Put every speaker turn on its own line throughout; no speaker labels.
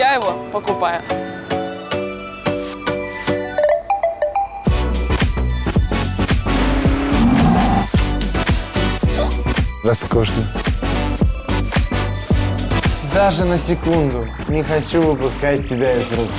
я его покупаю.
Роскошно. Даже на секунду не хочу выпускать тебя из рук.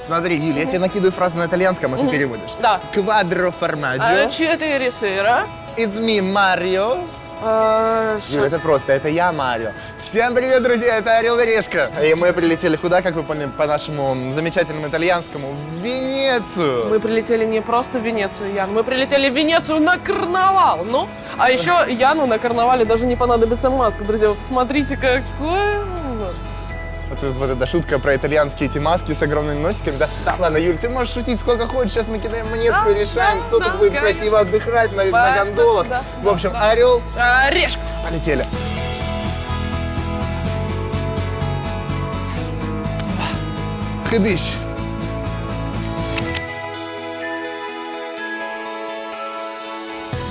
Смотри, Юля, я тебе накидываю фразу на итальянском, а ты переводишь.
Да.
Квадро формаджо.
4 сыра.
It's me, Марио. Юля,
Сейчас.
это просто, это я, Марио. Всем привет, друзья, это Орел и Решка. И мы прилетели куда, как вы поняли, по нашему замечательному итальянскому, в Венецию.
Мы прилетели не просто в Венецию, Ян. Мы прилетели в Венецию на карнавал. Ну, а еще Яну на карнавале даже не понадобится маска. Друзья, вы посмотрите, какой у нас.
Вот эта шутка про итальянские эти маски с огромными носиками, да?
Да.
Ладно, Юль, ты можешь шутить сколько хочешь, сейчас мы кидаем монетку и решаем,
да,
кто
да,
тут будет
конечно.
красиво отдыхать на гондолах.
Да,
В общем,
да.
Орел,
Решка.
полетели. Хыдыщ.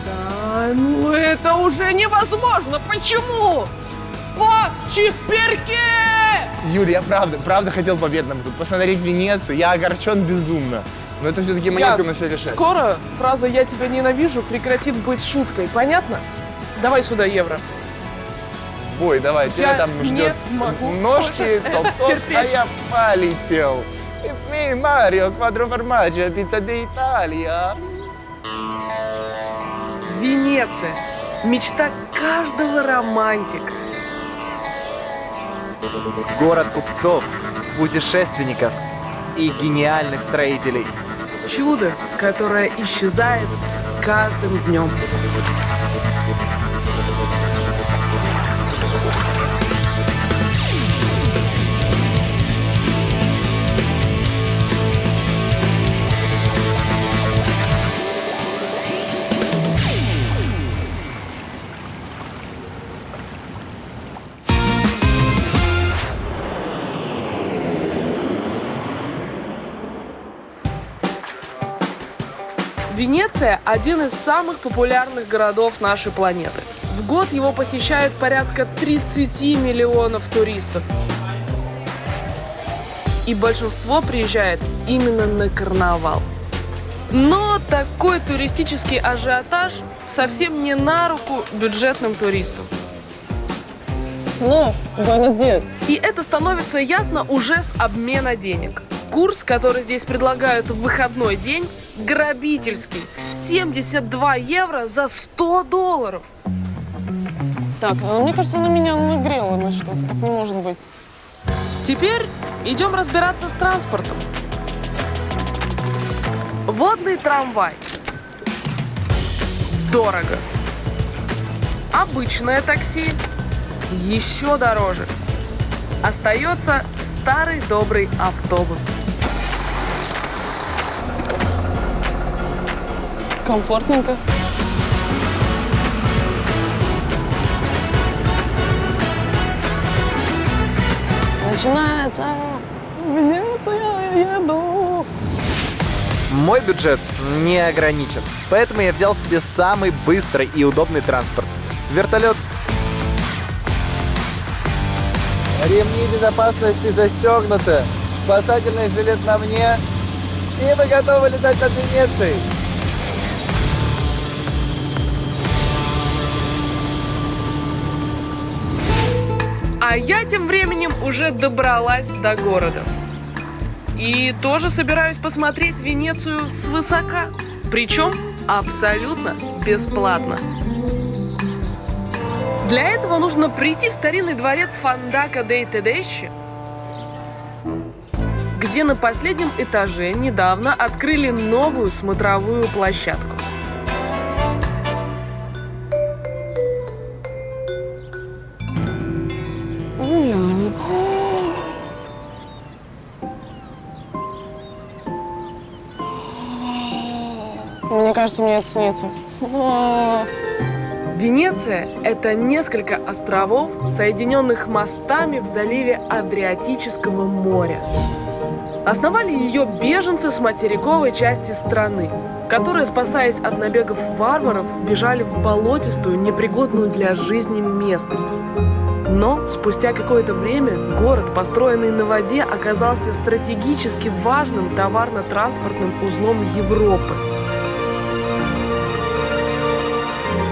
Да, ну это уже невозможно. Почему? По-чиперке!
Юль, я правда хотел по-бедному тут посмотреть Венецию. Я огорчен безумно. Но это все-таки монетка на все решает.
Скоро фраза «я тебя ненавижу» прекратит быть шуткой. Понятно? Давай сюда евро.
Бой, давай, тебя
Я
там ждет
не могу
ножки,
больше
топ-топ, а
терпеть.
я полетел. It's me, Mario, quattro formaggio, pizza d'Italia.
Венеция. Мечта каждого романтика.
Город купцов, путешественников и гениальных строителей.
Чудо, которое исчезает с каждым днем. Венеция – один из самых популярных городов нашей планеты. В год его посещают порядка 30 миллионов туристов. И большинство приезжает именно на карнавал. Но такой туристический ажиотаж совсем не на руку бюджетным туристам.
Ну, buenos días.
И это становится ясно уже с обмена денег. Курс, который здесь предлагают в выходной день, грабительский. 72 евро за 100 долларов.
Так, мне кажется, она меня нагрела на что-то. Так не может быть.
Теперь идем разбираться с транспортом. Водный трамвай. Дорого. Обычное такси. Еще дороже. Остается старый добрый автобус.
Комфортненько. Начинается. Венеция, я еду.
Мой бюджет не ограничен, поэтому я взял себе самый быстрый и удобный транспорт – вертолет.
Ремни безопасности застегнуты, спасательный жилет на мне, и мы готовы летать над Венецией.
А я тем временем уже добралась до города. И тоже собираюсь посмотреть Венецию свысока. Причем абсолютно бесплатно. Для этого нужно прийти в старинный дворец Фондака дей Тедесчи, где на последнем этаже недавно открыли новую смотровую площадку.
Мне кажется, мне это снится.
Венеция – это несколько островов, соединенных мостами в заливе Адриатического моря. Основали ее беженцы с материковой части страны, которые, спасаясь от набегов варваров, бежали в болотистую, непригодную для жизни местность. Но спустя какое-то время город, построенный на воде, оказался стратегически важным товарно-транспортным узлом Европы.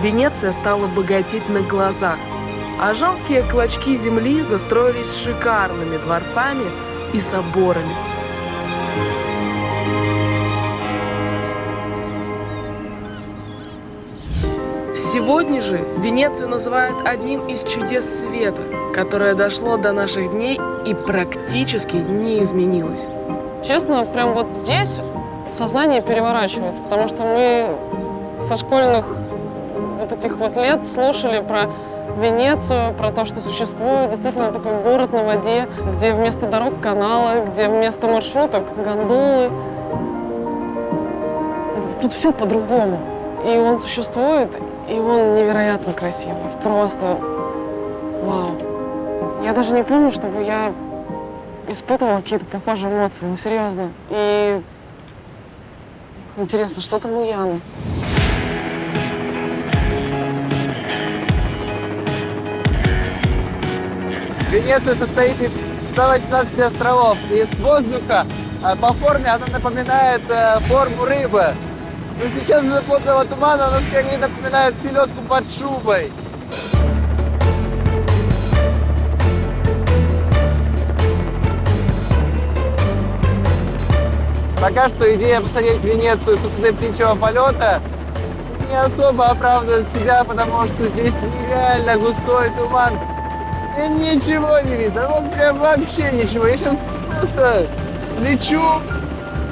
Венеция стала богатеть на глазах, а жалкие клочки земли застроились шикарными дворцами и соборами. Сегодня же Венецию называют одним из чудес света, которое дошло до наших дней и практически не изменилось.
Честно, прям вот здесь сознание переворачивается, потому что мы со школьных вот этих вот лет слушали про Венецию, про то, что существует действительно такой город на воде, где вместо дорог каналы, где вместо маршруток гондолы. Тут все по-другому. И он существует, и он невероятно красивый. Просто вау. Я даже не помню, чтобы я испытывала какие-то похожие эмоции, ну серьезно. И интересно, что там у Яны?
Венеция состоит из 118 островов. И с воздуха по форме она напоминает форму рыбы. Но сейчас из-за плотного тумана она скорее напоминает селедку под шубой. Пока что идея посмотреть Венецию с высоты птичьего полета не особо оправдывает себя, потому что здесь нереально густой туман. И ничего не видно, вот прям вообще ничего. Я сейчас просто лечу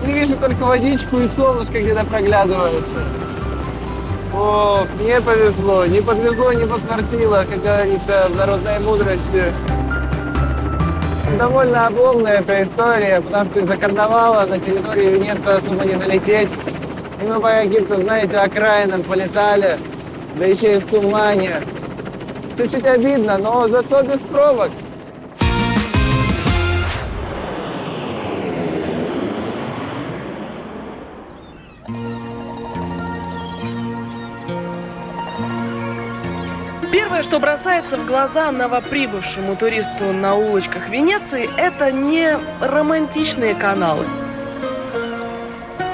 и вижу только водичку и солнышко где-то проглядывается. Ох, мне повезло, не подвезло, не подфартило, как говорится в народной мудрости. Довольно обломная эта история, потому что из-за карнавала на территории Венеции особо не залететь. И мы по каким-то, знаете, окраинам полетали, да еще и в тумане. Чуть-чуть обидно, но зато без пробок.
Первое, что бросается в глаза новоприбывшему туристу на улочках Венеции, это не романтичные каналы,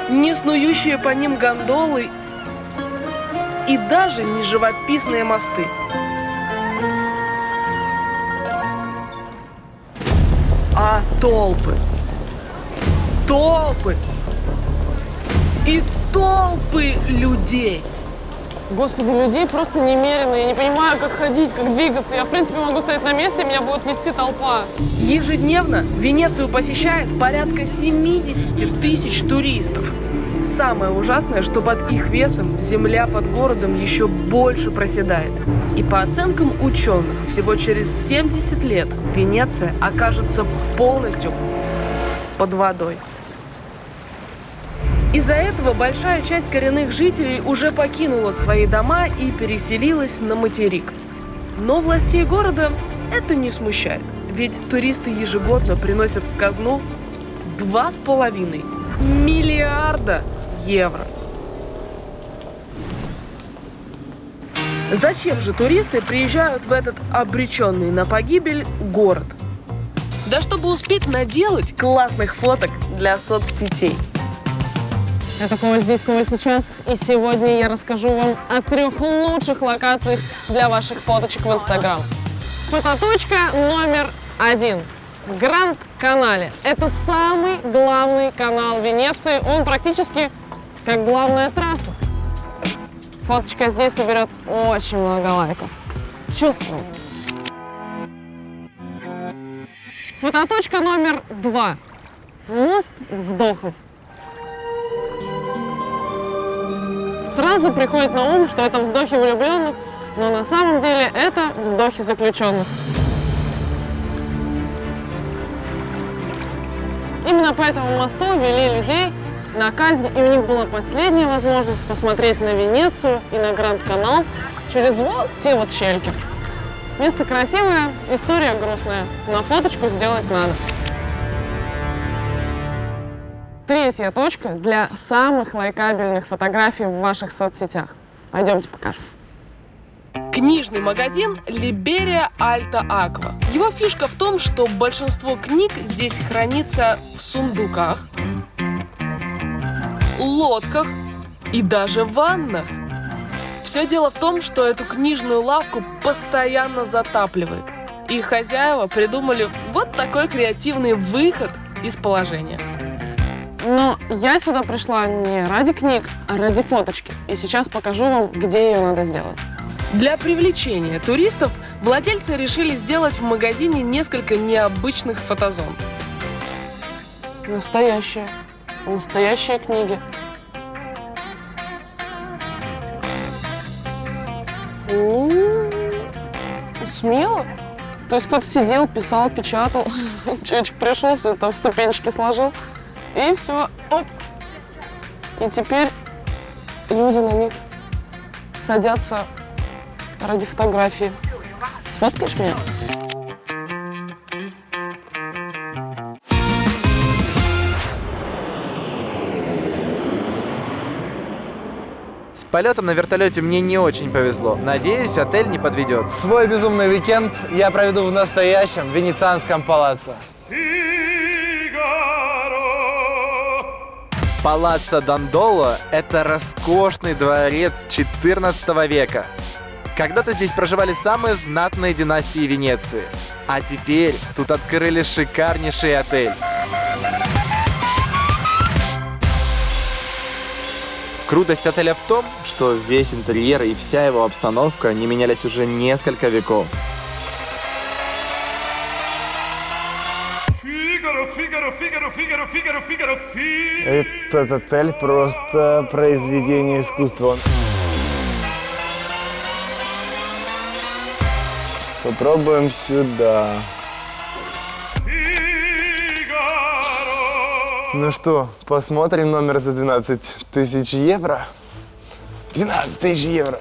не снующие по ним гондолы и даже не живописные мосты. А толпы. Толпы. И толпы людей.
Господи, людей просто немерено. Я не понимаю, как ходить, как двигаться. Я, в принципе, могу стоять на месте, и меня будет нести толпа.
Ежедневно Венецию посещает порядка 70 тысяч туристов. Самое ужасное, что под их весом земля под городом еще больше проседает. И по оценкам ученых, всего через 70 лет Венеция окажется полностью под водой. Из-за этого большая часть коренных жителей уже покинула свои дома и переселилась на материк. Но властей города это не смущает, ведь туристы ежегодно приносят в казну 2,5 миллиарда евро. Зачем же туристы приезжают в этот обреченный на погибель город? Да чтобы успеть наделать классных фоток для соцсетей.
Это Коваль здесь, Коваль сейчас. И сегодня я расскажу вам о 3 лучших локациях для ваших фоточек в Инстаграм. Фототочка номер 1. Гранд-Канале. Это самый главный канал Венеции. Он практически как главная трасса. Фоточка здесь соберет очень много лайков. Чувствую. Фототочка номер 2. Мост вздохов. Сразу приходит на ум, что это вздохи влюбленных, но на самом деле это вздохи заключенных. Именно по этому мосту вели людей на казнь, и у них была последняя возможность посмотреть на Венецию и на Гранд-Канал через вот те вот щельки. Место красивое, история грустная. На фоточку сделать надо. третья точка для самых лайкабельных фотографий в ваших соцсетях. Пойдемте покажем.
Книжный магазин Liberia Alta Aqua. Его фишка в том, что большинство книг здесь хранится в сундуках, лодках и даже ваннах. Все дело в том, что эту книжную лавку постоянно затапливает. И хозяева придумали вот такой креативный выход из положения.
Но я сюда пришла не ради книг, а ради фоточки. И сейчас покажу вам, где ее надо сделать.
Для привлечения туристов владельцы решили сделать в магазине несколько необычных фотозон.
Настоящие книги. Смело. То есть кто-то сидел, писал, печатал, человечек пришел, все это в ступенечки сложил, и все, оп. И теперь люди на них садятся ради фотографии. Сфоткаешь меня?
С полетом на вертолете мне не очень повезло. Надеюсь, отель не подведет.
Свой безумный уикенд я проведу в настоящем венецианском палаццо.
Палаццо Дандоло – это роскошный дворец 14 века. Когда-то здесь проживали самые знатные династии Венеции. А теперь тут открыли шикарнейший отель. Крутость отеля в том, что весь интерьер и вся его обстановка не менялись уже несколько веков.
Этот отель просто произведение искусства. Попробуем сюда. Ну что, посмотрим номер за 12 тысяч евро? 12 тысяч евро.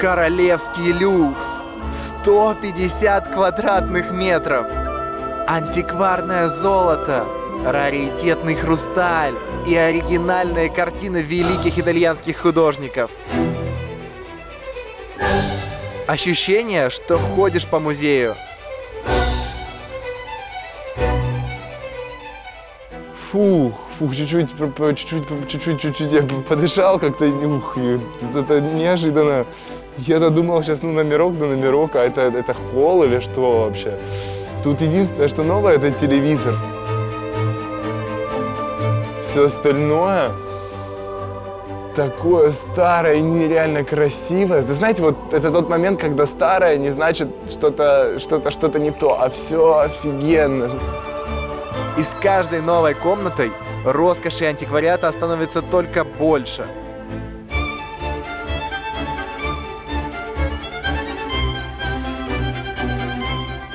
Королевский люкс. 150 квадратных метров. Антикварное золото. Раритетный хрусталь. И оригинальные картины великих итальянских художников. Ощущение, что ходишь по музею.
Фух, чуть-чуть я подышал как-то, это неожиданно. Я-то думал сейчас, номерок да номерок, а это холл или что вообще? Тут единственное, что новое, это телевизор. Все остальное такое старое и нереально красивое. Вы знаете, вот это тот момент, когда старое не значит что-то не то, а все офигенно.
И с каждой новой комнатой роскоши и антиквариата становится только больше.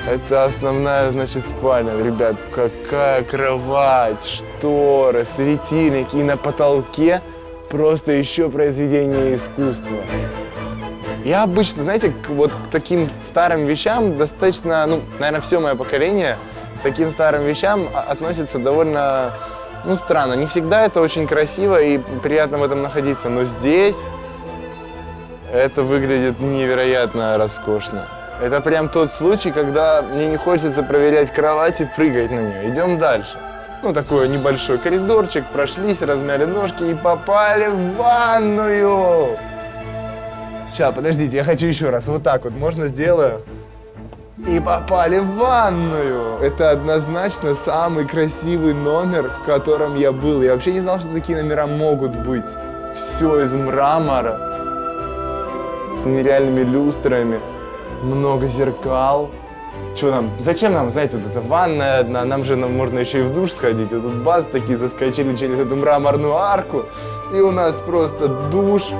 Это основная, значит, спальня. Ребят, какая кровать, шторы, светильники. И на потолке просто еще произведение искусства. Я обычно, знаете, вот к таким старым вещам достаточно, наверное, все мое поколение к таким старым вещам относится довольно, странно. Не всегда это очень красиво и приятно в этом находиться, но здесь это выглядит невероятно роскошно. Это прям тот случай, когда мне не хочется проверять кровать и прыгать на нее. Идем дальше. Такой небольшой коридорчик, прошлись, размяли ножки и попали в ванную. Сейчас, подождите, я хочу еще раз. Вот так вот можно сделаю? И попали в ванную. Это однозначно самый красивый номер, в котором я был. Я вообще не знал, что такие номера могут быть. Все из мрамора, с нереальными люстрами, много зеркал. Что нам? Зачем нам, знаете, вот эта ванная одна? Нам можно еще и в душ сходить. А тут бац, такие заскочили через эту мраморную арку. И у нас просто душ.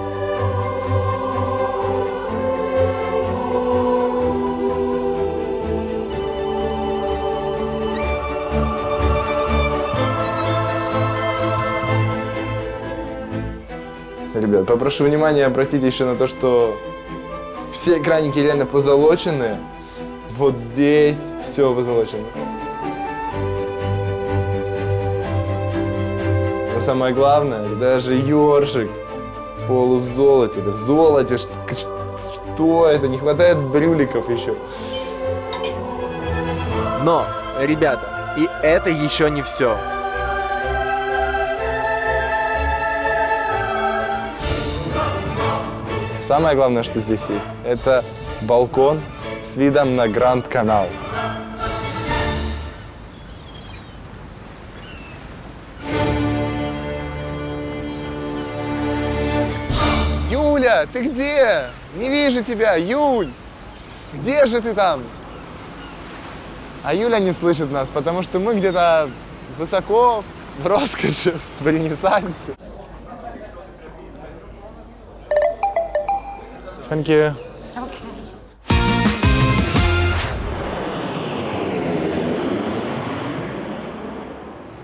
Ребят, попрошу внимания обратить еще на то, что все экранники реально позолоченные. Вот здесь все позолочено. самое главное, даже ёршик в полузолоте, да в золоте. Что это? Не хватает брюликов еще.
Но, ребята, и это еще не все.
Самое главное, что здесь есть, это балкон с видом на Гранд-канал.
Юля, ты где? Не вижу тебя, Юль! Где же ты там?
А Юля не слышит нас, потому что мы где-то высоко, в роскоши, в Ренессансе. Thank you.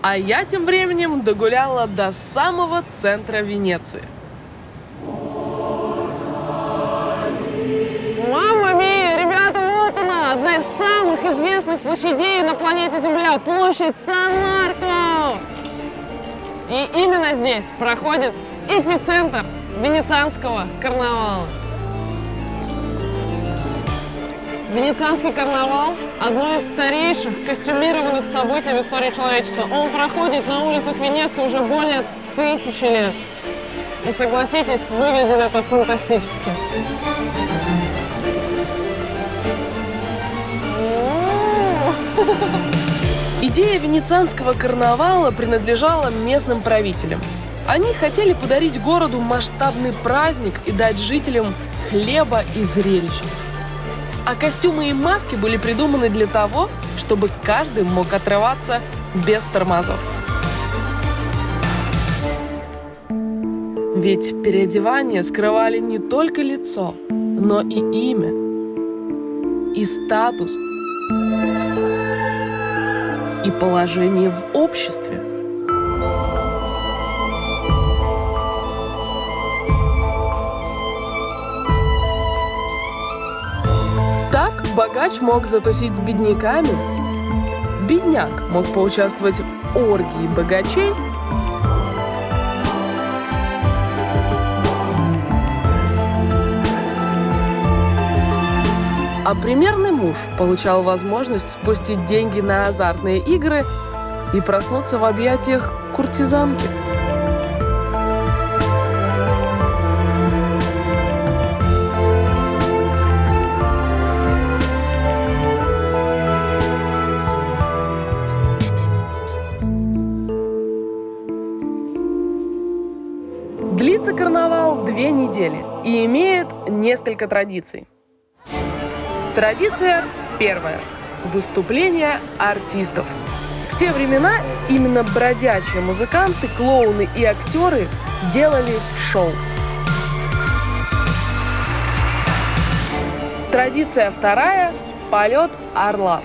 А я тем временем догуляла до самого центра Венеции.
Мамма мия, ребята, вот она, одна из самых известных площадей на планете Земля, площадь Сан-Марко. И именно здесь проходит эпицентр венецианского карнавала. Венецианский карнавал – одно из старейших костюмированных событий в истории человечества. Он проходит на улицах Венеции уже более 1000 лет. И согласитесь, выглядит это фантастически.
Идея венецианского карнавала принадлежала местным правителям. Они хотели подарить городу масштабный праздник и дать жителям хлеба и зрелищ. А костюмы и маски были придуманы для того, чтобы каждый мог отрываться без тормозов. Ведь переодевания скрывали не только лицо, но и имя, и статус, и положение в обществе. Так богач мог затусить с бедняками, бедняк мог поучаствовать в оргии богачей, а примерный муж получал возможность спустить деньги на азартные игры и проснуться в объятиях куртизанки. Длится карнавал 2 недели и имеет несколько традиций. Традиция первая – выступление артистов. В те времена именно бродячие музыканты, клоуны и актеры делали шоу. Традиция вторая – полет орла.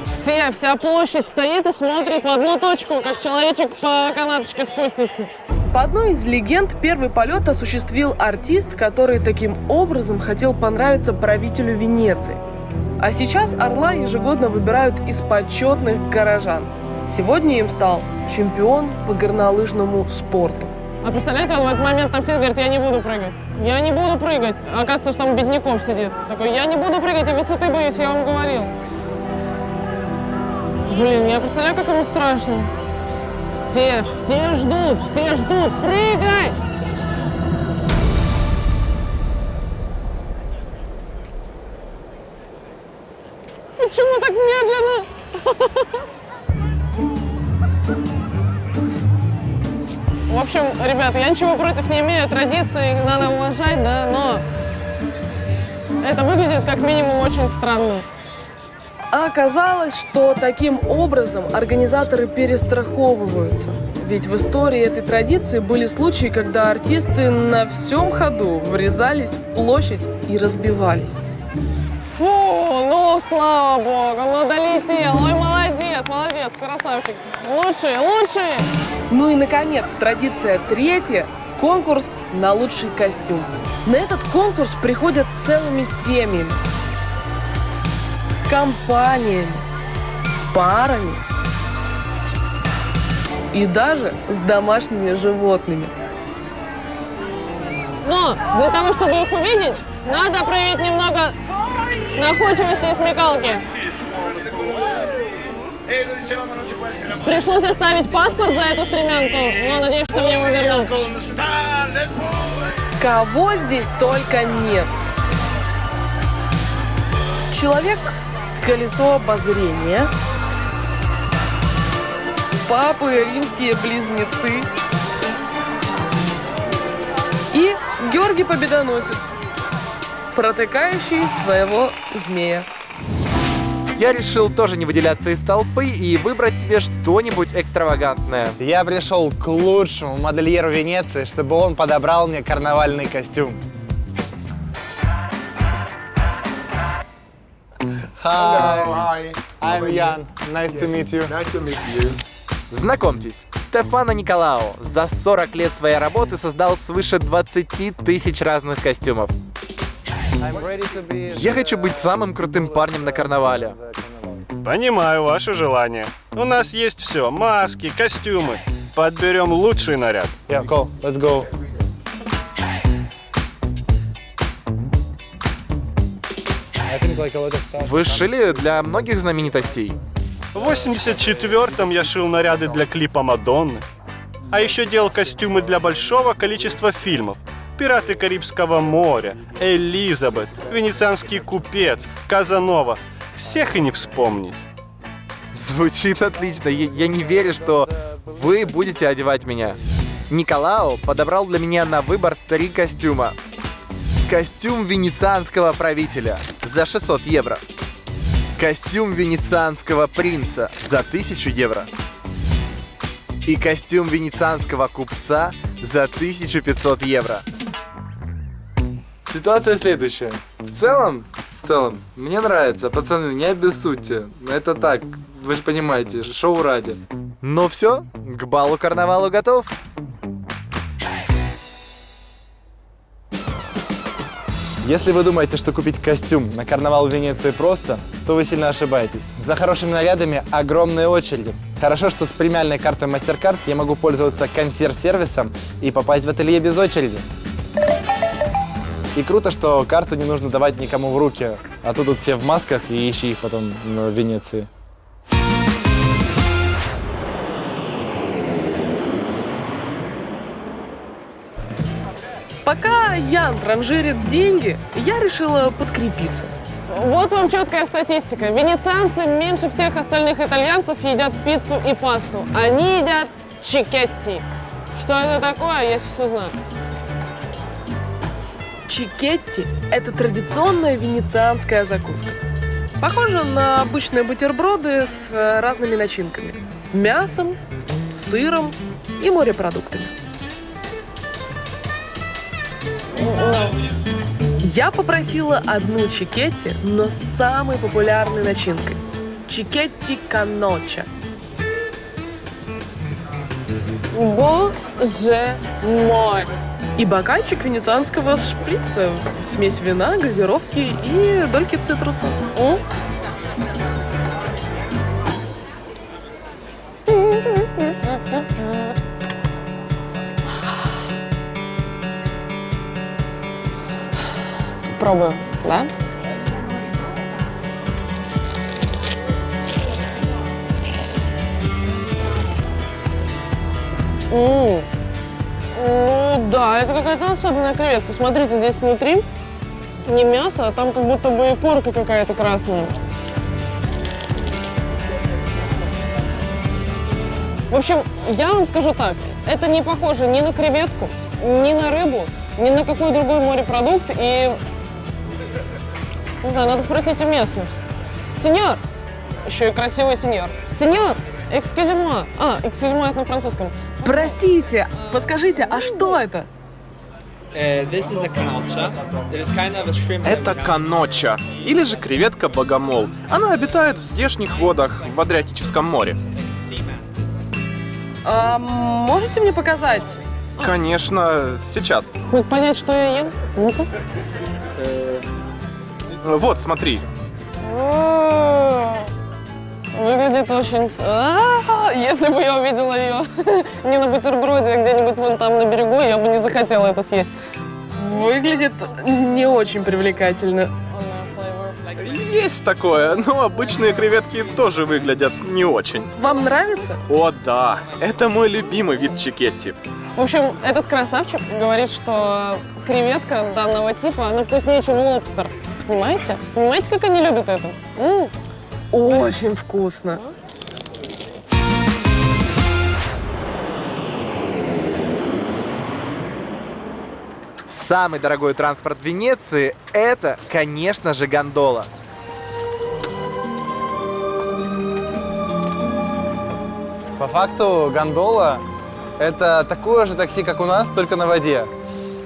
Вся площадь стоит и смотрит в одну точку, как человечек по канаточке спустится.
По одной из легенд, первый полет осуществил артист, который таким образом хотел понравиться правителю Венеции. А сейчас орла ежегодно выбирают из почетных горожан. Сегодня им стал чемпион по горнолыжному спорту.
А представляете, он в этот момент там сидит, говорит, я не буду прыгать. Я не буду прыгать. А оказывается, что там бедняков сидит. Такой, я не буду прыгать, я высоты боюсь, я вам говорил. Блин, я представляю, как ему страшно. Все ждут, прыгай! Почему так медленно? В общем, ребята, я ничего против не имею, традиции надо уважать, да, но это выглядит как минимум очень странно.
А оказалось, что таким образом организаторы перестраховываются. Ведь в истории этой традиции были случаи, когда артисты на всем ходу врезались в площадь и разбивались.
Фу, ну слава богу, ну долетел. Ой, молодец, красавчик. Лучший.
Ну и, наконец, традиция третья – конкурс на лучший костюм. На этот конкурс приходят целыми семьями, компаниями, парами. И даже с домашними животными.
Но для того, чтобы их увидеть, надо проявить немного находчивости и смекалки. Пришлось оставить паспорт за эту стремянку, но надеюсь, что мне его вернут.
Кого здесь только нет. Человек – колесо обозрения. Папы – римские близнецы. И Георгий Победоносец, протыкающий своего змея.
Я решил тоже не выделяться из толпы и выбрать себе что-нибудь экстравагантное.
Я пришел к лучшему модельеру Венеции, чтобы он подобрал мне карнавальный костюм. Hi, I'm Jan. Nice to meet you.
Знакомьтесь, Стефано Николао за 40 лет своей работы создал свыше 20 тысяч разных костюмов.
I'm ready to be
Я хочу быть самым крутым парнем на карнавале.
Понимаю ваше желание. У нас есть все. Маски, костюмы. Подберем лучший наряд.
Yeah, cool. Let's go. I think like a lot of stuff.
Вы шили для многих знаменитостей.
В 84-м я шил наряды для клипа Мадонны. А еще делал костюмы для большого количества фильмов. «Пираты Карибского моря», «Элизабет», «Венецианский купец», «Казанова». Всех и не вспомнить.
Звучит отлично. Я не верю, что вы будете одевать меня. Николао подобрал для меня на выбор 3 костюма. Костюм венецианского правителя за 600 евро. Костюм венецианского принца за 1000 евро. И костюм венецианского купца за 1500 евро.
Ситуация следующая. В целом, мне нравится, пацаны, не обессудьте. Это так, вы же понимаете, шоу ради.
Ну все, к балу-карнавалу готов.
Если вы думаете, что купить костюм на карнавал в Венеции просто, то вы сильно ошибаетесь. За хорошими нарядами огромные очереди. Хорошо, что с премиальной картой MasterCard я могу пользоваться консьерж-сервисом и попасть в ателье без очереди. И круто, что карту не нужно давать никому в руки, а то тут все в масках и ищи их потом в Венеции.
Пока Ян транжирит деньги, я решила подкрепиться.
Вот вам четкая статистика. Венецианцы меньше всех остальных итальянцев едят пиццу и пасту. Они едят чикетти. Что это такое, я сейчас узнаю.
Чикетти – это традиционная венецианская закуска. Похоже на обычные бутерброды с разными начинками. Мясом, сыром и морепродуктами. Я попросила одну чикетти, но с самой популярной начинкой – чикетти канноча.
Боже мой!
И бокальчик венецианского шприца, смесь вина, газировки и дольки цитруса.
Пробую, да? Ну да, это какая-то особенная креветка. Смотрите, здесь внутри не мясо, а там как будто бы и корка какая-то красная. В общем, я вам скажу так, это не похоже ни на креветку, ни на рыбу, ни на какой другой морепродукт, и... Не знаю, надо спросить у местных. Сеньор! Еще и красивый сеньор. Сеньор! Excusez-moi. Excusez-moi, это на французском.
Простите, подскажите, а что это?
Это каноча, или же креветка-богомол. Она обитает в здешних водах в Адриатическом море.
Можете мне показать?
Конечно, сейчас.
Хоть понять, что я ем? Ну-ка.
Вот, смотри.
Выглядит очень... Если бы я увидела ее не на бутерброде, а где-нибудь вон там на берегу, я бы не захотела это съесть.
Выглядит не очень привлекательно.
Есть такое, но обычные креветки тоже выглядят не очень.
Вам нравится?
О да, это мой любимый вид чикетти.
В общем, этот красавчик говорит, что креветка данного типа, она вкуснее, чем лобстер. Понимаете? Понимаете, как они любят это?
Очень вкусно.
Самый дорогой транспорт Венеции – это, конечно же, гондола.
По факту гондола – это такое же такси, как у нас, только на воде.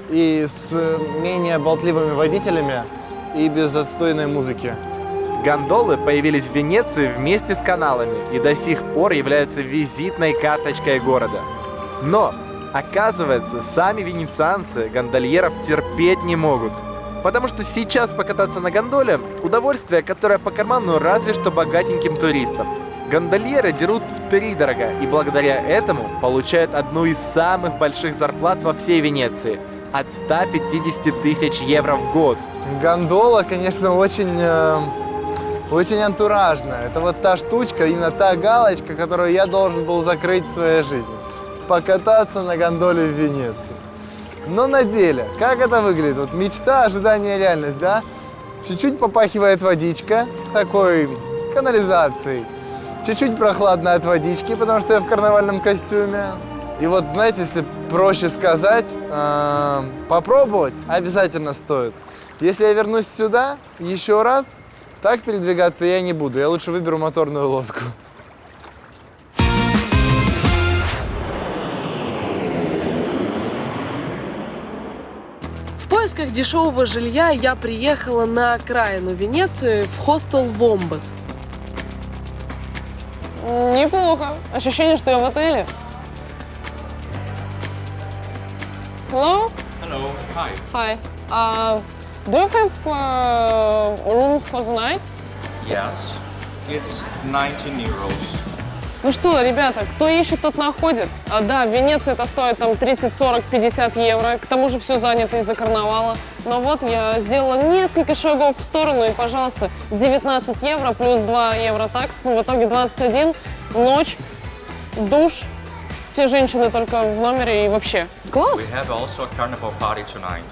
И с менее болтливыми водителями, и без отстойной музыки.
Гондолы появились в Венеции вместе с каналами и до сих пор являются визитной карточкой города. Но, оказывается, сами венецианцы гондольеров терпеть не могут. Потому что сейчас покататься на гондоле – удовольствие, которое по карману разве что богатеньким туристам. Гондольеры дерут втридорога и благодаря этому получают одну из самых больших зарплат во всей Венеции – от 150 тысяч евро в год.
Гондола, конечно, очень антуражная. Это вот та штучка, именно та галочка, которую я должен был закрыть в своей жизни. Покататься на гондоле в Венеции. Но на деле, как это выглядит? Вот мечта, ожидание, реальность, да? Чуть-чуть попахивает водичка, такой канализацией. Чуть-чуть прохладно от водички, потому что я в карнавальном костюме. И вот, знаете, если проще сказать, попробовать обязательно стоит. Если я вернусь сюда еще раз, так передвигаться я не буду. Я лучше выберу моторную лодку.
В поисках дешевого жилья я приехала на окраину Венеции в хостел Вомбат.
Неплохо. Ощущение, что я в отеле. Hello?
Hello, hi.
Hi. Do you have room for the night?
Yes, it's 19 euros.
Ну что, ребята, кто ищет, тот находит. Да, в Венеции это стоит там 30, 40, 50 евро. К тому же все занято из-за карнавала. Но вот я сделала несколько шагов в сторону, и, пожалуйста, 19 евро плюс 2 евро такс. Ну, в итоге 21. Ночь, душ, все женщины только в номере и вообще. Класс!
We have also a carnival party tonight.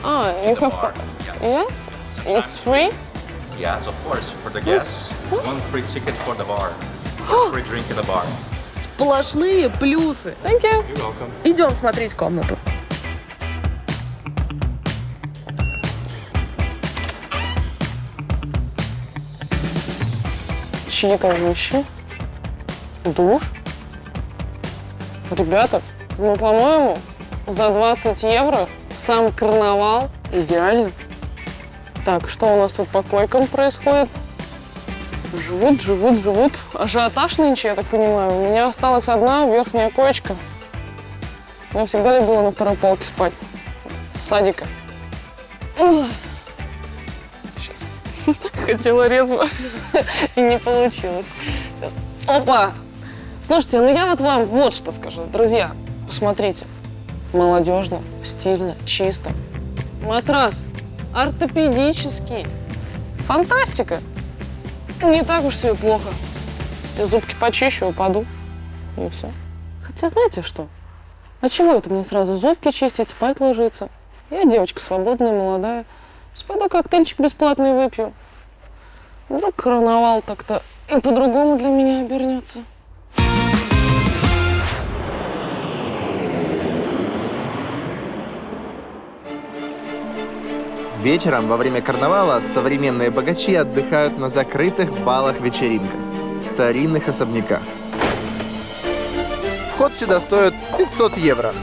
You
The
have...
bar.
Yes?
Sometimes
It's free?
Yes, of course. For the guests, one free ticket for the bar. Free drink in the bar.
Сплошные плюсы.
Thank you.
You're welcome.
Идем смотреть комнату.
Чьи-то вещи. Душ. Ребята, ну, по-моему, за 20 евро в сам карнавал идеально. Так, что у нас тут по койкам происходит? Живут. Ажиотаж нынче, я так понимаю. У меня осталась одна верхняя коечка. Я всегда любила на второй полке спать. С садика. Сейчас. Хотела резво. И не получилось. Сейчас. Опа! Слушайте, ну я вот вам вот что скажу. Друзья, посмотрите. Молодежно, стильно, чисто. Матрас ортопедический. Фантастика. Не так уж все и плохо. Я зубки почищу, упаду. И все. Хотя знаете что? А чего это мне сразу зубки чистить, спать ложиться? Я девочка свободная, молодая. Пойду коктейльчик бесплатный выпью. Вдруг карнавал так-то и по-другому для меня обернется.
Вечером во время карнавала современные богачи отдыхают на закрытых балах-вечеринках в старинных особняках. Вход сюда стоит 500 евро.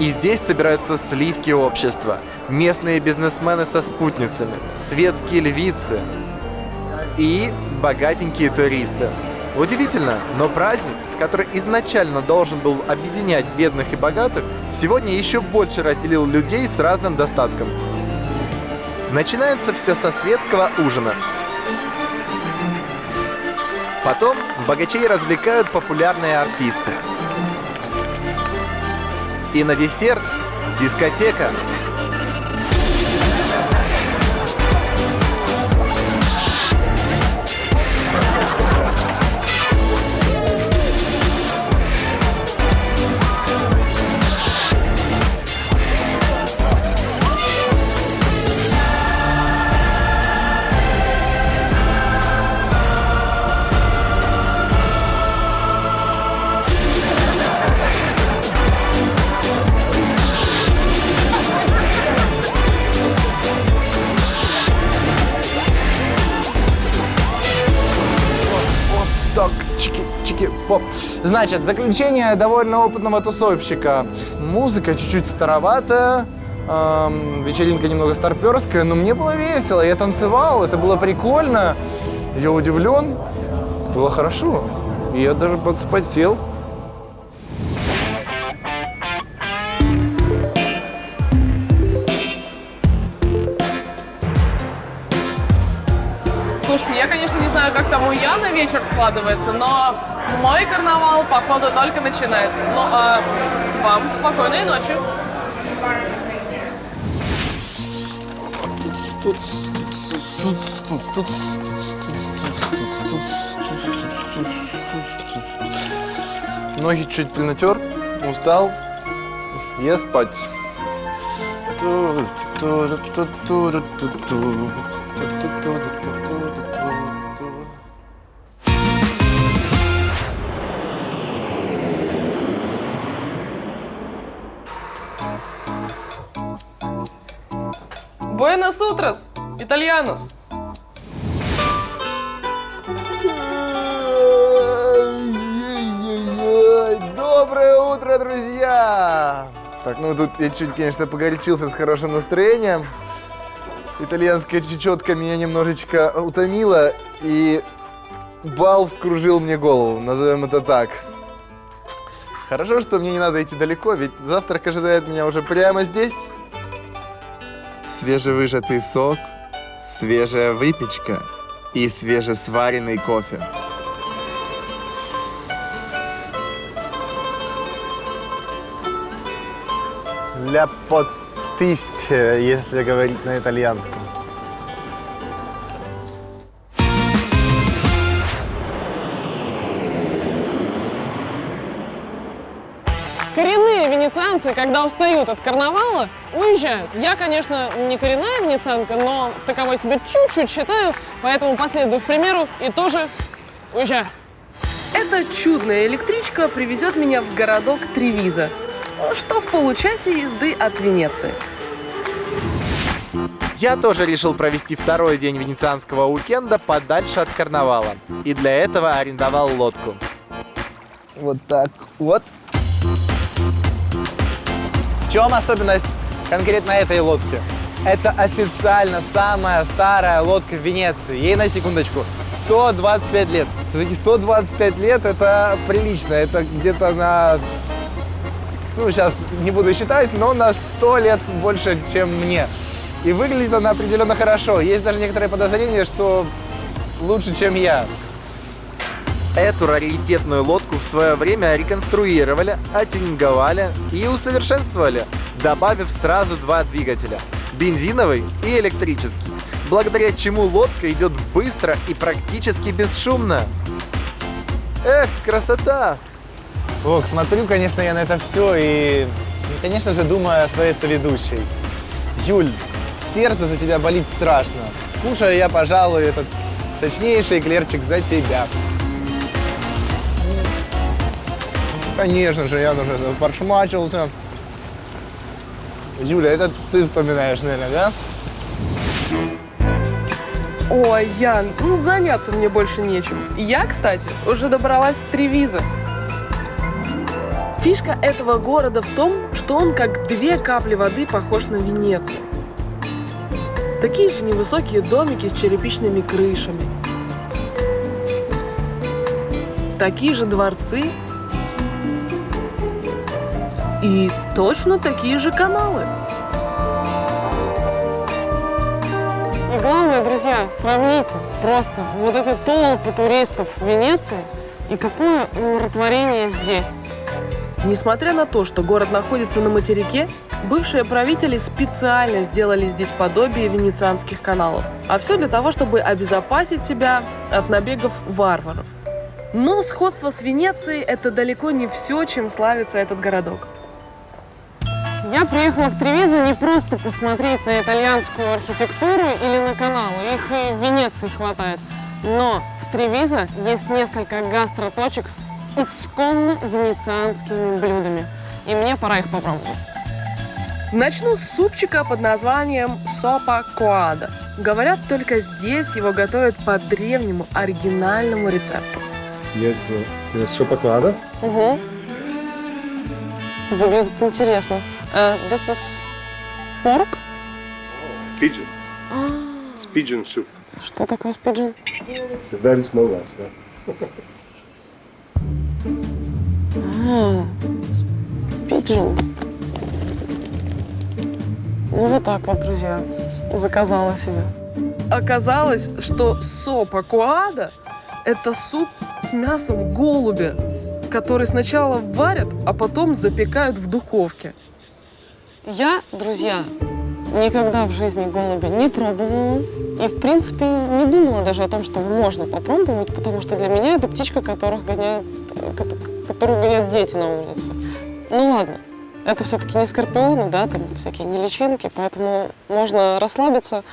И здесь собираются сливки общества, местные бизнесмены со спутницами, светские львицы и богатенькие туристы. Удивительно, но праздник, который изначально должен был объединять бедных и богатых, сегодня еще больше разделил людей с разным достатком. Начинается все со светского ужина. Потом богачей развлекают популярные артисты. И на десерт – дискотека.
Так, чики-чики-поп. Значит, заключение довольно опытного тусовщика. Музыка чуть-чуть староватая, вечеринка немного старперская, но мне было весело, я танцевал, это было прикольно. Я удивлен, было хорошо. И я даже подспотел.
Слушайте, я, конечно, не знаю, как там у Яна вечер складывается, но мой карнавал, походу, только начинается. Ну, а вам спокойной ночи.
Ноги чуть принатер, устал, я спать.
Буэнос утрос, итальянос.
Доброе утро, друзья! Так, ну тут я чуть, конечно, погорячился с хорошим настроением. Итальянская чечетка меня немножечко утомила, и бал вскружил мне голову, назовем это так. Хорошо, что мне не надо идти далеко, ведь завтрак ожидает меня уже прямо здесь. Свежевыжатый сок, свежая выпечка и свежесваренный кофе. Ля потыще, если говорить на итальянском.
Коренные венецианцы, когда устают от карнавала, уезжают. Я, конечно, не коренная венецианка, но таковой себя чуть-чуть считаю, поэтому последую их примеру и тоже уезжаю.
Эта чудная электричка привезет меня в городок Тревизо, что в получасе езды от Венеции.
Я тоже решил провести второй день венецианского уикенда подальше от карнавала. И для этого арендовал лодку.
Вот так вот. В чем особенность конкретно этой лодки? Это официально самая старая лодка в Венеции. Ей, на секундочку, 125 лет. Все-таки 125 лет это прилично. Это где-то на... Ну, сейчас не буду считать, но на 100 лет больше, чем мне. И выглядит она определенно хорошо. Есть даже некоторые подозрения, что лучше, чем я.
Эту раритетную лодку в свое время реконструировали, оттюнинговали и усовершенствовали, добавив сразу два двигателя – бензиновый и электрический, благодаря чему лодка идет быстро и практически бесшумно. Эх, красота!
Ох, смотрю, конечно, я на это все и, конечно же, думаю о своей соведущей. Юль, сердце за тебя болит страшно. Скушаю я, пожалуй, этот сочнейший эклерчик за тебя. Конечно же, я уже подшмачился. Юля, это ты вспоминаешь, наверное, да?
Ой, Ян, ну заняться мне больше нечем. Я, кстати, уже добралась в Тревизо. Фишка этого города в том, что он как две капли воды похож на Венецию. Такие же невысокие домики с черепичными крышами. Такие же дворцы. И точно такие же каналы.
И главное, друзья, сравните просто вот эти толпы туристов в Венеции и какое умиротворение здесь.
Несмотря на то, что город находится на материке, бывшие правители специально сделали здесь подобие венецианских каналов. А все для того, чтобы обезопасить себя от набегов варваров. Но сходство с Венецией – это далеко не все, чем славится этот городок.
Я приехала в Тревизо не просто посмотреть на итальянскую архитектуру или на каналы, их и в Венеции хватает. Но в Тревизо есть несколько гастроточек с исконно венецианскими блюдами. И мне пора их попробовать.
Начну с супчика под названием сопа коада. Говорят, только здесь его готовят по древнему оригинальному рецепту.
Есть супа коада.
Угу. Выглядит интересно. This is pork?
Pigeon. It's pigeon soup.
Что такое спиджин?
The very small ones, yeah.
Спиджин. Ну вот так вот, друзья, заказала себе.
Оказалось, что сопа коада – это суп с мясом голубя, который сначала варят, а потом запекают в духовке.
Я, друзья, никогда в жизни голубя не пробовала и, в принципе, не думала даже о том, что можно попробовать, потому что для меня это птичка, которую гоняют дети на улице. Ну ладно, это все-таки не скорпионы, да, там всякие не личинки, поэтому можно расслабиться,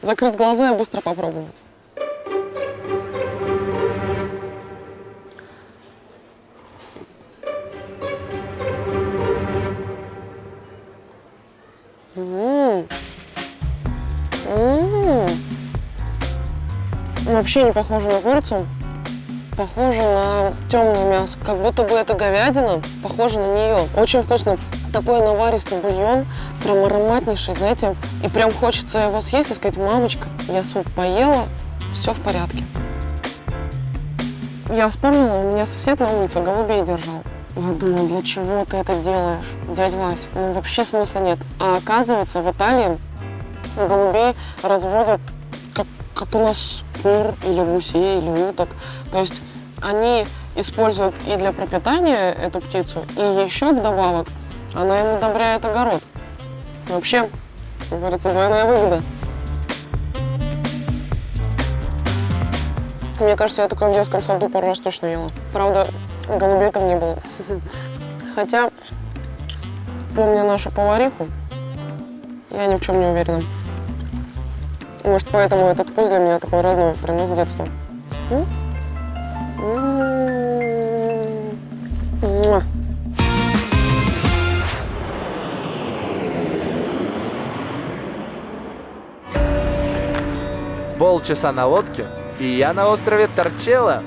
закрыть глаза и быстро попробовать. Вообще не похоже на курицу, похоже на темное мясо, как будто бы это говядина, похоже на нее. Очень вкусно. Такой наваристый бульон, прям ароматнейший, знаете, и прям хочется его съесть и сказать: мамочка, я суп поела, все в порядке. Я вспомнила, у меня сосед на улице голубей держал. Я думаю, для чего ты это делаешь, дядь Вась? Ну, вообще смысла нет. А оказывается, в Италии голубей разводят, как у нас кур или гусей, или уток. То есть они используют и для пропитания эту птицу, и еще вдобавок она им удобряет огород. Вообще, как говорится, двойная выгода. Мне кажется, я такое в детском саду пару раз точно ела. Правда, голубей там не было. Хотя, помня нашу повариху, я ни в чем не уверена. Может, поэтому этот вкус для меня такой родной, прямо с детства.
Полчаса на лодке, и я на острове Торчелло.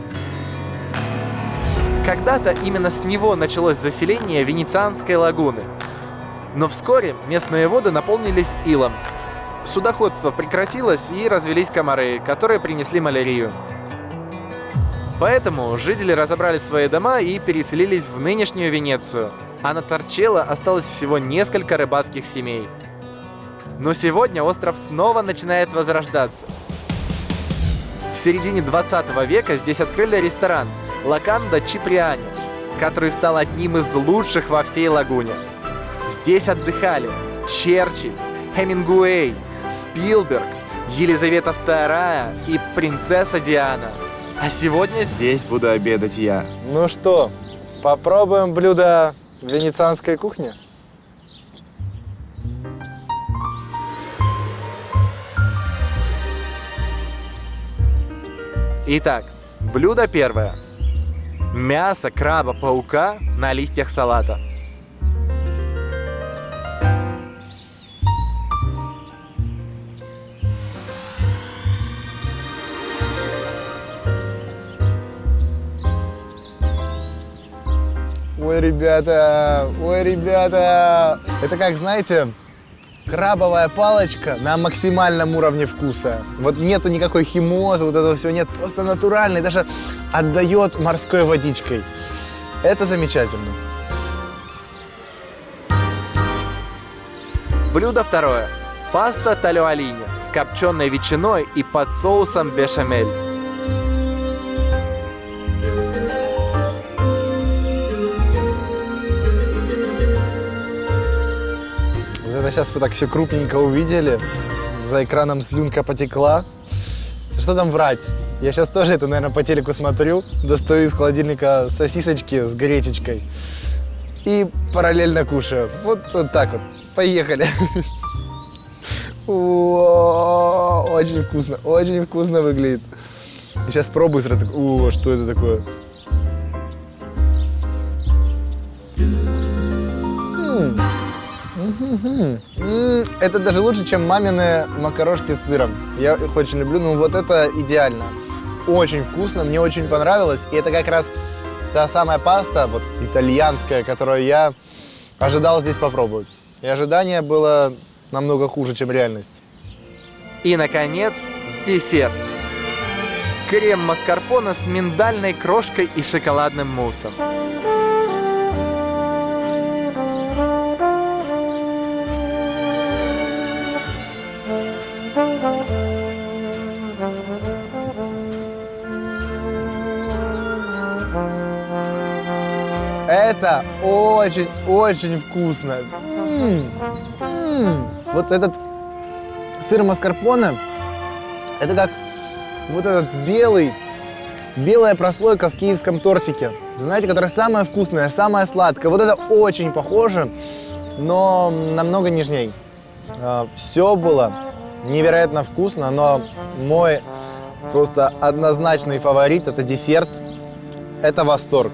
Когда-то именно с него началось заселение Венецианской лагуны. Но вскоре местные воды наполнились илом. Судоходство прекратилось, и развелись комары, которые принесли малярию. Поэтому жители разобрали свои дома и переселились в нынешнюю Венецию, а на Торчелло осталось всего несколько рыбацких семей. Но сегодня остров снова начинает возрождаться. В середине 20 века здесь открыли ресторан «Локанда Чиприани», который стал одним из лучших во всей лагуне. Здесь отдыхали Черчилль, Хемингуэй, Спилберг, Елизавета II и принцесса Диана. А сегодня здесь буду обедать я.
Ну что, попробуем блюдо венецианской кухни?
Итак, блюдо первое. Мясо краба-паука на листьях салата.
Ой, ребята, это как, знаете, крабовая палочка на максимальном уровне вкуса. Вот нету никакой химозы, вот этого всего нет, просто натуральный, даже отдает морской водичкой. Это замечательно.
Блюдо второе. Паста талюалини с копченой ветчиной и под соусом бешамель.
Вот это сейчас вы так все крупненько увидели. За экраном слюнка потекла. Что там врать? Я сейчас тоже это, наверное, по телеку смотрю. Достаю из холодильника сосисочки с гречечкой. И параллельно кушаю. Вот так вот. Поехали. Очень вкусно выглядит. И сейчас пробую сразу. Что это такое? Это даже лучше, чем мамины макарошки с сыром. Я их очень люблю, но вот это идеально. Очень вкусно, мне очень понравилось. И это как раз та самая паста, вот итальянская, которую я ожидал здесь попробовать. И ожидание было намного хуже, чем реальность.
И, наконец, десерт. Крем маскарпоне с миндальной крошкой и шоколадным муссом.
Это очень вкусно. Вот этот сыр маскарпоне, это как вот этот белая прослойка в киевском тортике. Знаете, которая самая вкусная, самая сладкая. Вот это очень похоже, но намного нежней. Все было невероятно вкусно, но мой просто однозначный фаворит — это десерт. Это восторг.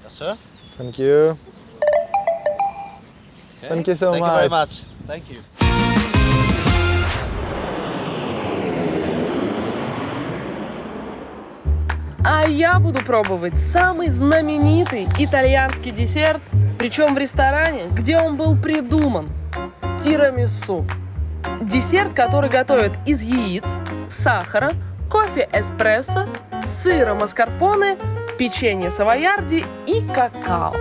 Sir?
Thank you.
Okay.
Thank you so
Thank
much.
you very much. Thank you.
А я буду пробовать самый знаменитый итальянский десерт, причем в ресторане, где он был придуман – тирамису. Десерт, который готовят из яиц, сахара, кофе эспрессо, сыра маскарпоне, печенье савоярди и какао.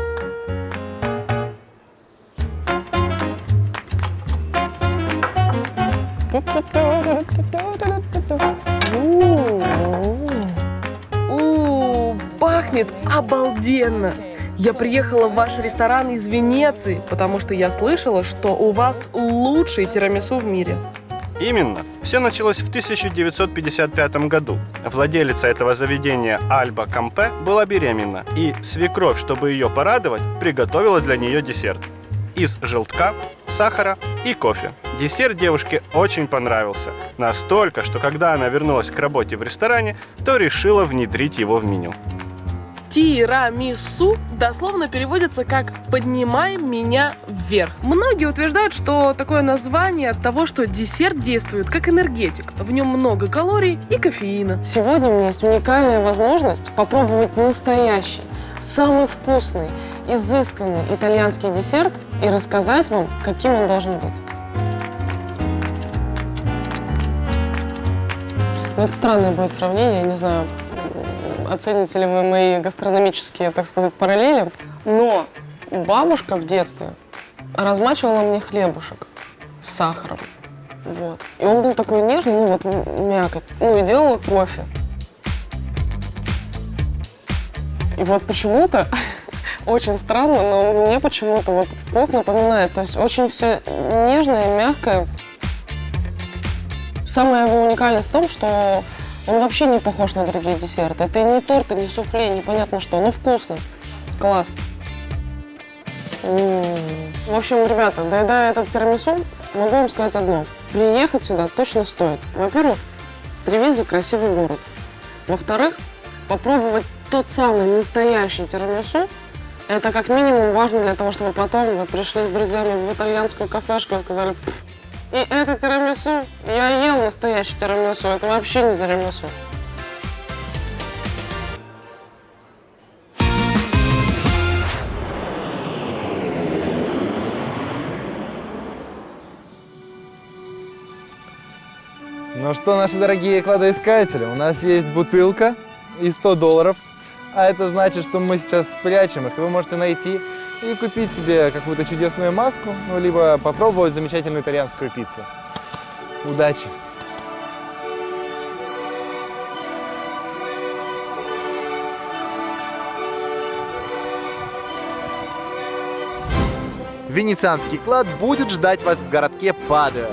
Пахнет обалденно! Я приехала в ваш ресторан из Венеции, потому что я слышала, что у вас лучший тирамису в мире.
Именно. Все началось в 1955 году. Владелица этого заведения Альба Кампе была беременна, и свекровь, чтобы ее порадовать, приготовила для нее десерт из желтка, сахара и кофе. Десерт девушке очень понравился. Настолько, что когда она вернулась к работе в ресторане, то решила внедрить его в меню.
Тирамису дословно переводится как «поднимай меня вверх». Многие утверждают, что такое название от того, что десерт действует как энергетик. В нем много калорий и кофеина.
Сегодня у меня есть уникальная возможность попробовать настоящий, самый вкусный, изысканный итальянский десерт и рассказать вам, каким он должен быть. Ну, это странное будет сравнение, я не знаю, оцените ли вы мои гастрономические, так сказать, параллели. Но бабушка в детстве размачивала мне хлебушек с сахаром. Вот. И он был такой нежный, ну вот мякоть. Ну и делала кофе. И вот почему-то, очень странно, но мне почему-то вот вкус напоминает. То есть очень все нежное, мягкое. Самая его уникальность в том, что он вообще не похож на другие десерты. Это и не торт, и не суфле, непонятно что, но вкусно. Класс. В общем, ребята, доедая этот тирамису, могу вам сказать одно. Приехать сюда точно стоит. Во-первых, Тревизо – красивый город. Во-вторых, попробовать тот самый настоящий тирамису – это как минимум важно для того, чтобы потом вы пришли с друзьями в итальянскую кафешку и сказали: «Пф, и это тирамису, я ел настоящий тирамису, это вообще не тирамису».
Ну что, наши дорогие кладоискатели, у нас есть бутылка и $100.
А это значит, что мы сейчас спрячем их, и вы можете найти и купить себе какую-то чудесную маску, ну, либо попробовать замечательную итальянскую пиццу. Удачи!
Венецианский клад будет ждать вас в городке Падуа.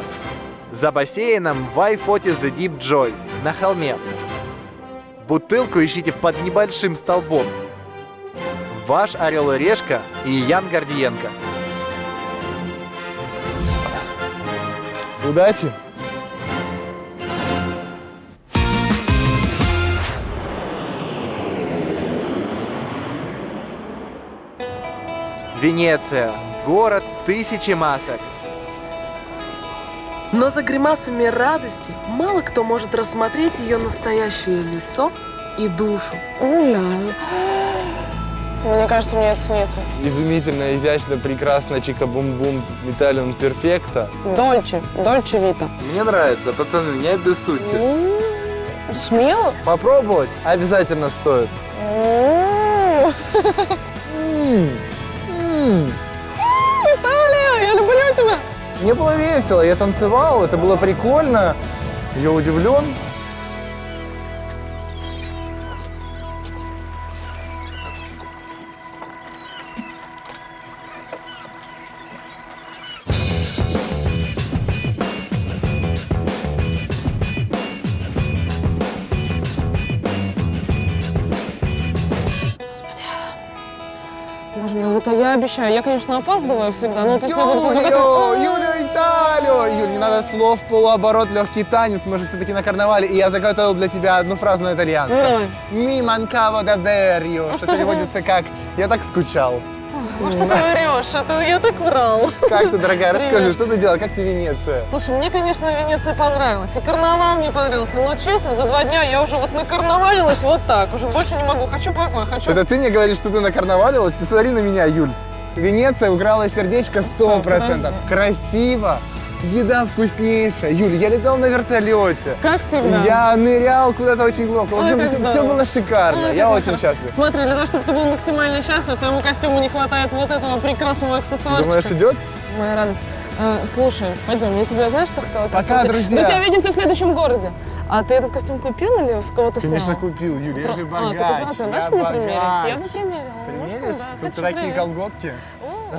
За бассейном Why Foti the Deep Joy на холме. Бутылку ищите под небольшим столбом. Ваш Орел и Решка и Ян Гордиенко.
Удачи!
Венеция. Город тысячи масок.
Но за гримасами радости мало кто может рассмотреть ее настоящее лицо и душу.
Уля. Мне кажется, мне это снится.
Изумительно, изящно, прекрасно, чика-бум-бум, Италиан перфекто.
Дольче Вита.
Мне нравится, пацаны, не обессудьте.
Смело?
Попробовать обязательно стоит.
Италия, я люблю тебя!
Мне было весело, я танцевал, это было прикольно. Я удивлен.
Боже мой, вот я обещаю, я, конечно, опаздываю всегда, но вот если я буду помогать...
Юля, Италию! Юль, не надо слов, полуоборот, легкий танец, мы же все-таки на карнавале, и я заготовил для тебя одну фразу на итальянском.
Давай.
«Ми манкаво davvero», что переводится как «я так скучал».
Ну что ты врешь, это я так врал.
Как ты, дорогая, расскажи, что ты делала, как тебе Венеция?
Слушай, мне, конечно, Венеция понравилась, и карнавал мне понравился, но, честно, за 2 дня я уже вот накарнавалилась вот так, уже больше не могу, хочу покоя, хочу...
Это ты мне говоришь, что ты накарнавалилась? Посмотри на меня, Юль. Венеция украла сердечко 100%.
подожди.
Красиво, еда вкуснейшая. Юль, я летал на вертолете.
Как всегда.
Я нырял куда-то очень глубоко.
Ой, как
Все
здорово.
было шикарно.
Ой,
Я
как
очень
хорошо.
счастлив.
Смотри, для того, чтобы ты был максимально счастлив, твоему костюму не хватает вот этого прекрасного аксессуарчика.
Думаешь, идет?
Моя радость. Слушай, пойдем, я тебя, знаешь, что хотела тебя
Пока,
спросить?
друзья.
Друзья, увидимся в следующем городе. А ты этот костюм купил или с кого-то снял?
Конечно, купил, Юль. Я же богач.
ты богатый, дашь
я
мне примерить?
богач.
Я бы примерила.
Примеришь?
Можно, да,
Тут
хочу
такие
примерить.
колготки.
О.